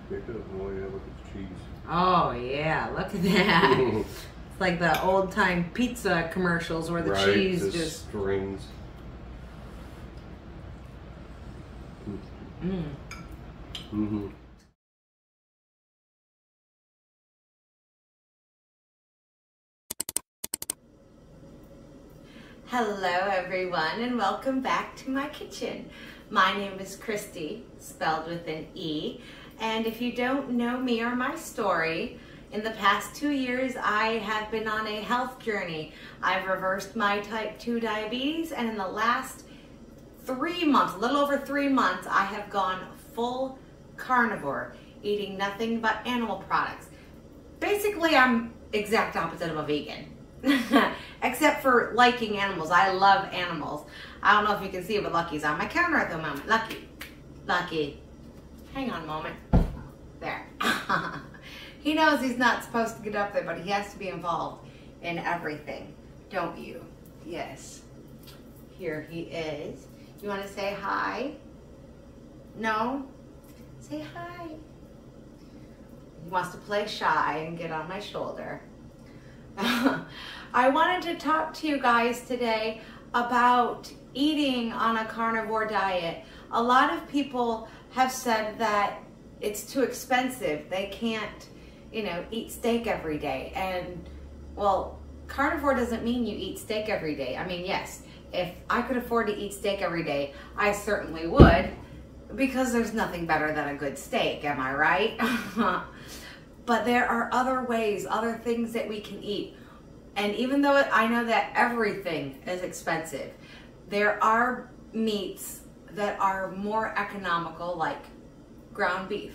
pick up. Oh yeah, look at the cheese. Oh yeah, look at that. It's like the old time pizza commercials where the cheese just strings. Mm-hmm. Hello everyone and welcome back to my kitchen. My name is Christy, spelled with an E, and if you don't know me or my story, in the past 2 years I have been on a health journey. I've reversed my type 2 diabetes, and in the last 3 months, a little over 3 months, I have gone full carnivore, eating nothing but animal products. Basically, I'm exact opposite of a vegan. Except for liking animals. I love animals. I don't know if you can see it, but Lucky's on my counter at the moment. Lucky. Hang on a moment. There. He knows he's not supposed to get up there, but he has to be involved in everything. Don't you? Yes. Here he is. You want to say hi? No? Say hi. He wants to play shy and get on my shoulder. I wanted to talk to you guys today about eating on a carnivore diet. A lot of people have said that it's too expensive. They can't, eat steak every day. And, well, carnivore doesn't mean you eat steak every day. I mean, yes, if I could afford to eat steak every day, I certainly would, because there's nothing better than a good steak, am I right? But there are other ways, other things that we can eat. And even though I know that everything is expensive, there are meats that are more economical, like ground beef.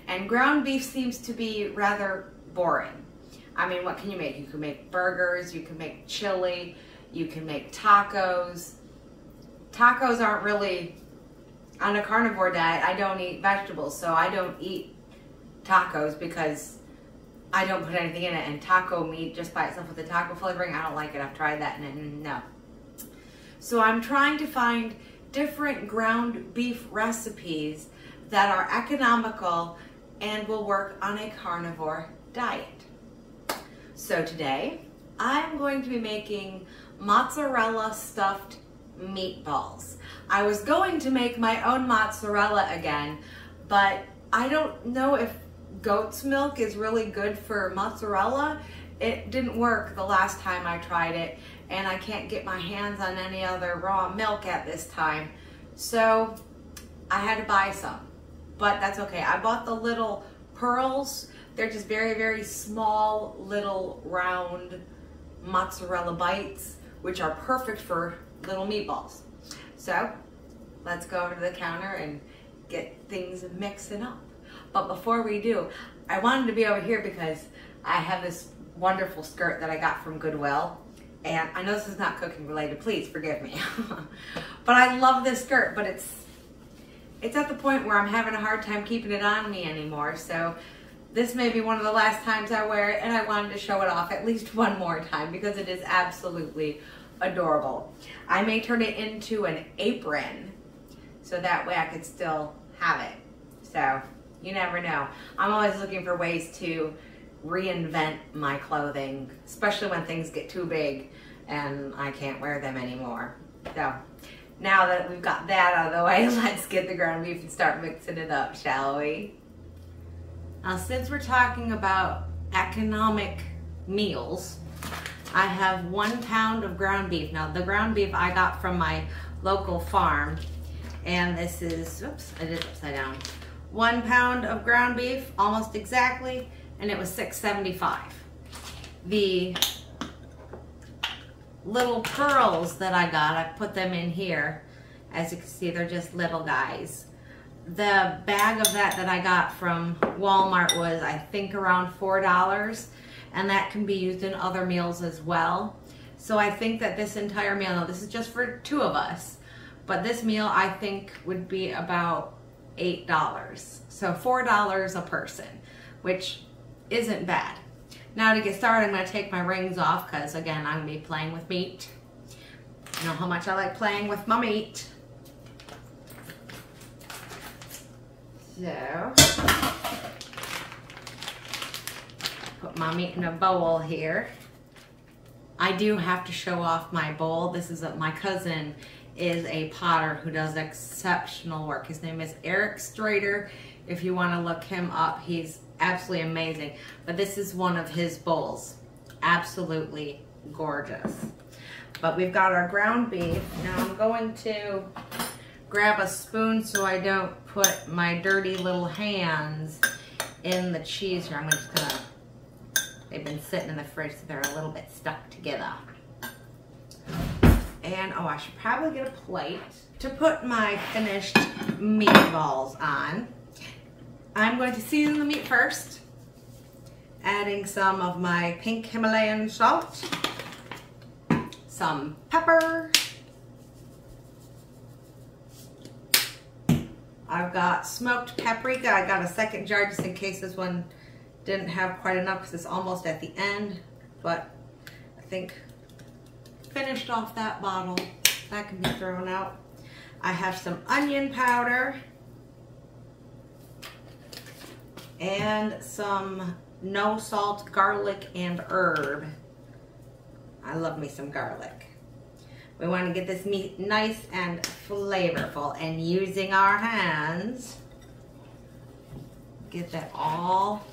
And ground beef seems to be rather boring. I mean, what can you make? You can make burgers, you can make chili, you can make tacos. Tacos aren't really, on a carnivore diet, I don't eat vegetables, so I don't eat tacos because I don't put anything in it, and taco meat just by itself with the taco flavoring, I don't like it. I've tried that and no. So I'm trying to find different ground beef recipes that are economical and will work on a carnivore diet. So today I'm going to be making mozzarella stuffed meatballs. I was going to make my own mozzarella again, but I don't know if goat's milk is really good for mozzarella. It didn't work the last time I tried it, and I can't get my hands on any other raw milk at this time. So I had to buy some, but that's okay. I bought the little pearls. They're just very, very small little round mozzarella bites, which are perfect for little meatballs. So let's go over to the counter and get things mixing up. But before we do, I wanted to be over here because I have this wonderful skirt that I got from Goodwill. And I know this is not cooking related, please forgive me. But I love this skirt, but it's at the point where I'm having a hard time keeping it on me anymore. So this may be one of the last times I wear it, and I wanted to show it off at least one more time because it is absolutely adorable. I may turn it into an apron so that way I could still have it. So you never know. I'm always looking for ways to reinvent my clothing, especially when things get too big and I can't wear them anymore. So now that we've got that out of the way, let's get the ground beef and start mixing it up, shall we? Now, since we're talking about economic meals, I have 1 pound of ground beef. Now, the ground beef I got from my local farm, and this is, oops, I did it upside down. 1 pound of ground beef, almost exactly, and it was $6.75. The little pearls that I got, I put them in here. As you can see, they're just little guys. The bag of that I got from Walmart was, I think, around $4, and that can be used in other meals as well. So I think that this entire meal, now this is just for 2 of us, but this meal I think would be about $8. So $4 a person, which isn't bad. Now to get started, I'm going to take my rings off because, again, I'm going to be playing with meat. You know how much I like playing with my meat. So, put my meat in a bowl here. I do have to show off my bowl. This is my cousin is a potter who does exceptional work. His name is Eric Strader. If you want to look him up, he's absolutely amazing. But this is one of his bowls. Absolutely gorgeous. But we've got our ground beef. Now I'm going to grab a spoon so I don't put my dirty little hands in the cheese here. I'm just gonna, they've been sitting in the fridge so they're a little bit stuck together. And oh, I should probably get a plate to put my finished meatballs on. I'm going to season the meat first, adding some of my pink Himalayan salt, some pepper. I've got smoked paprika. I got a second jar just in case this one didn't have quite enough because it's almost at the end, but I think finished off that bottle. That can be thrown out. I have some onion powder and some no salt garlic and herb. I love me some garlic. We want to get this meat nice and flavorful, and using our hands, get that all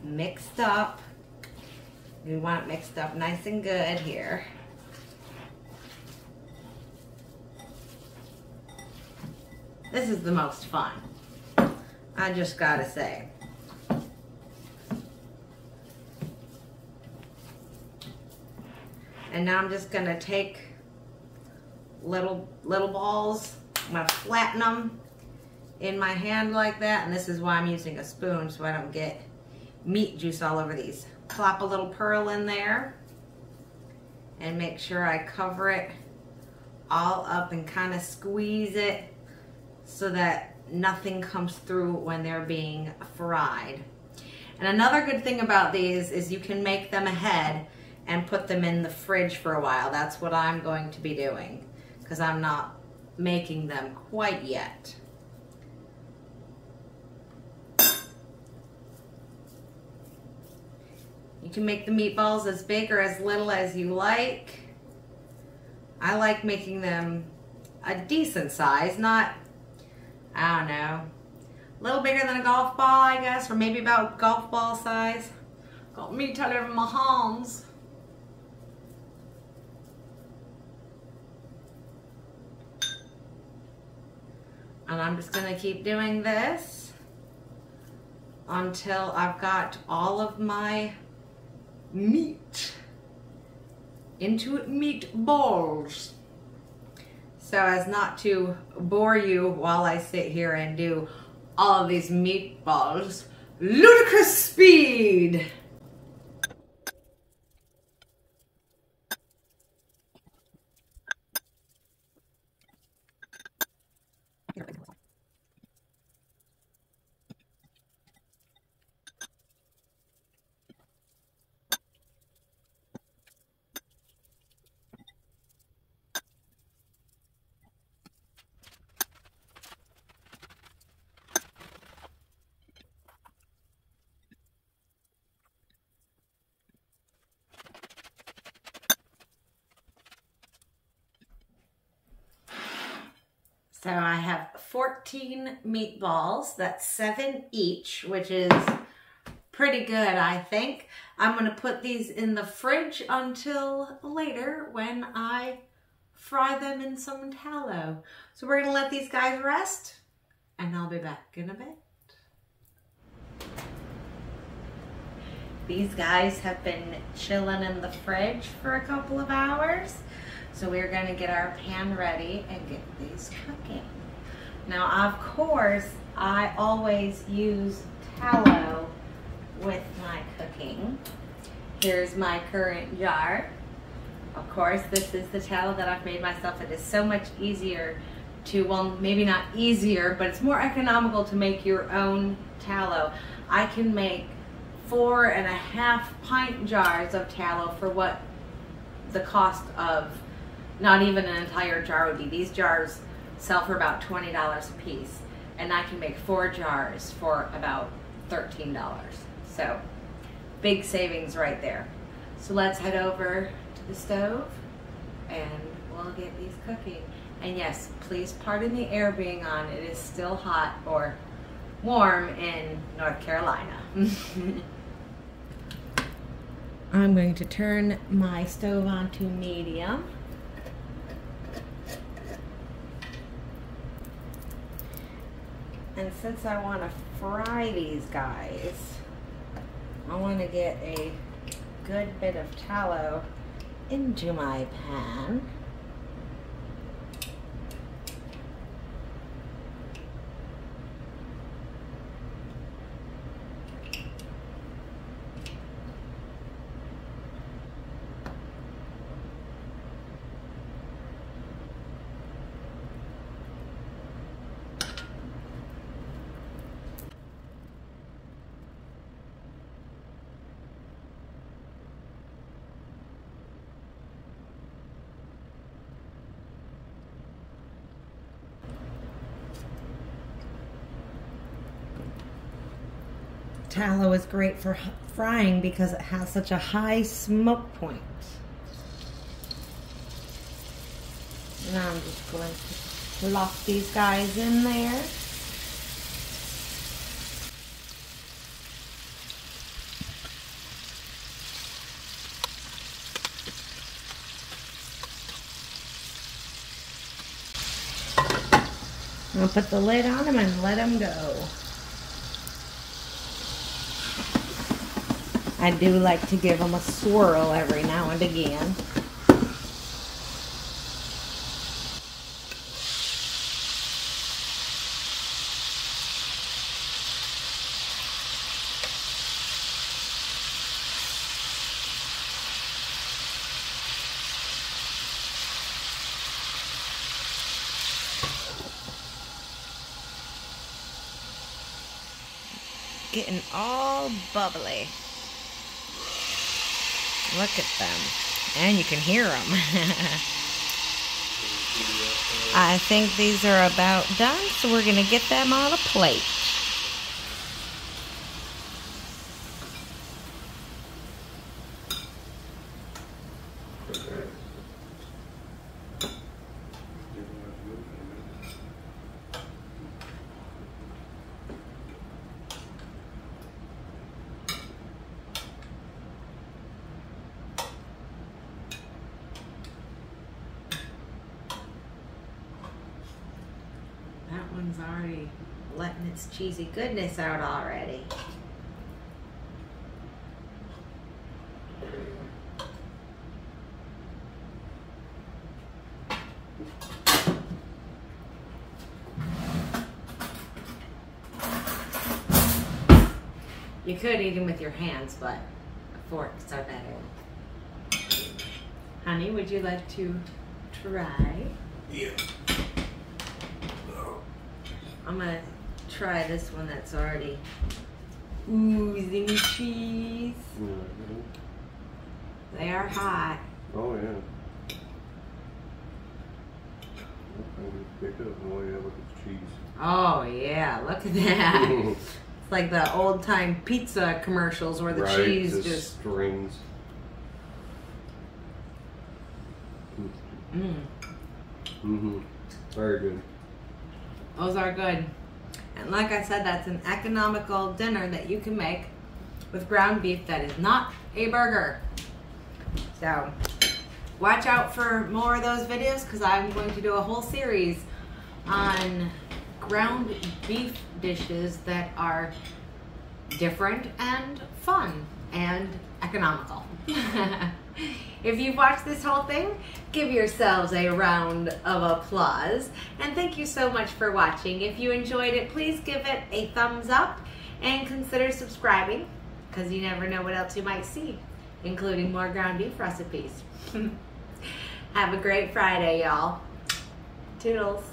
mixed up. We want it mixed up nice and good here. This is the most fun, I just gotta say. And now I'm just gonna take little balls. I'm gonna flatten them in my hand like that, and this is why I'm using a spoon so I don't get meat juice all over these. Plop a little pearl in there and make sure I cover it all up and kind of squeeze it so that nothing comes through when they're being fried. And another good thing about these is you can make them ahead and put them in the fridge for a while. That's what I'm going to be doing because I'm not making them quite yet. You can make the meatballs as big or as little as you like. I like making them a decent size, not, I don't know, a little bigger than a golf ball, I guess, or maybe about golf ball size. Got meat all over my hands. And I'm just gonna keep doing this until I've got all of my meat into meatballs, so as not to bore you while I sit here and do all of these meatballs. Ludicrous speed! So I have 14 meatballs, that's 7 each, which is pretty good, I think. I'm gonna put these in the fridge until later when I fry them in some tallow. So we're gonna let these guys rest and I'll be back in a bit. These guys have been chilling in the fridge for a couple of hours. So we're gonna get our pan ready and get these cooking. Now, of course, I always use tallow with my cooking. Here's my current jar. Of course, this is the tallow that I've made myself. It is so much easier to, well, maybe not easier, but it's more economical to make your own tallow. I can make 4.5 pint jars of tallow for what the cost of not even an entire jar would be. These jars sell for about $20 a piece. and I can make 4 jars for about $13. So big savings right there. So let's head over to the stove and we'll get these cooking. And yes, please pardon the air being on. It is still hot or warm in North Carolina. I'm going to turn my stove on to medium. And since I want to fry these guys, I want to get a good bit of tallow into my pan. Tallow is great for frying because it has such a high smoke point. Now I'm just going to plop these guys in there. I'll put the lid on them and let them go. I do like to give them a swirl every now and again. Getting all bubbly. Look at them. And you can hear them. I think these are about done, so we're going to get them on a plate. That one's already letting its cheesy goodness out already. You could eat them with your hands, but a fork's are better. Honey, would you like to try? Yeah. I'm gonna try this one that's already oozing cheese. Mm-hmm. They are hot. Oh yeah. Pick up. Oh yeah, look at the cheese. Oh yeah, look at that. It's like the old time pizza commercials where the right, cheese just strings. Mm-hmm. Very good. Those are good. And like I said, that's an economical dinner that you can make with ground beef that is not a burger. So watch out for more of those videos because I'm going to do a whole series on ground beef dishes that are different and fun and economical. If you've watched this whole thing, give yourselves a round of applause. And thank you so much for watching. If you enjoyed it, please give it a thumbs up and consider subscribing because you never know what else you might see, including more ground beef recipes. Have a great Friday, y'all. Toodles.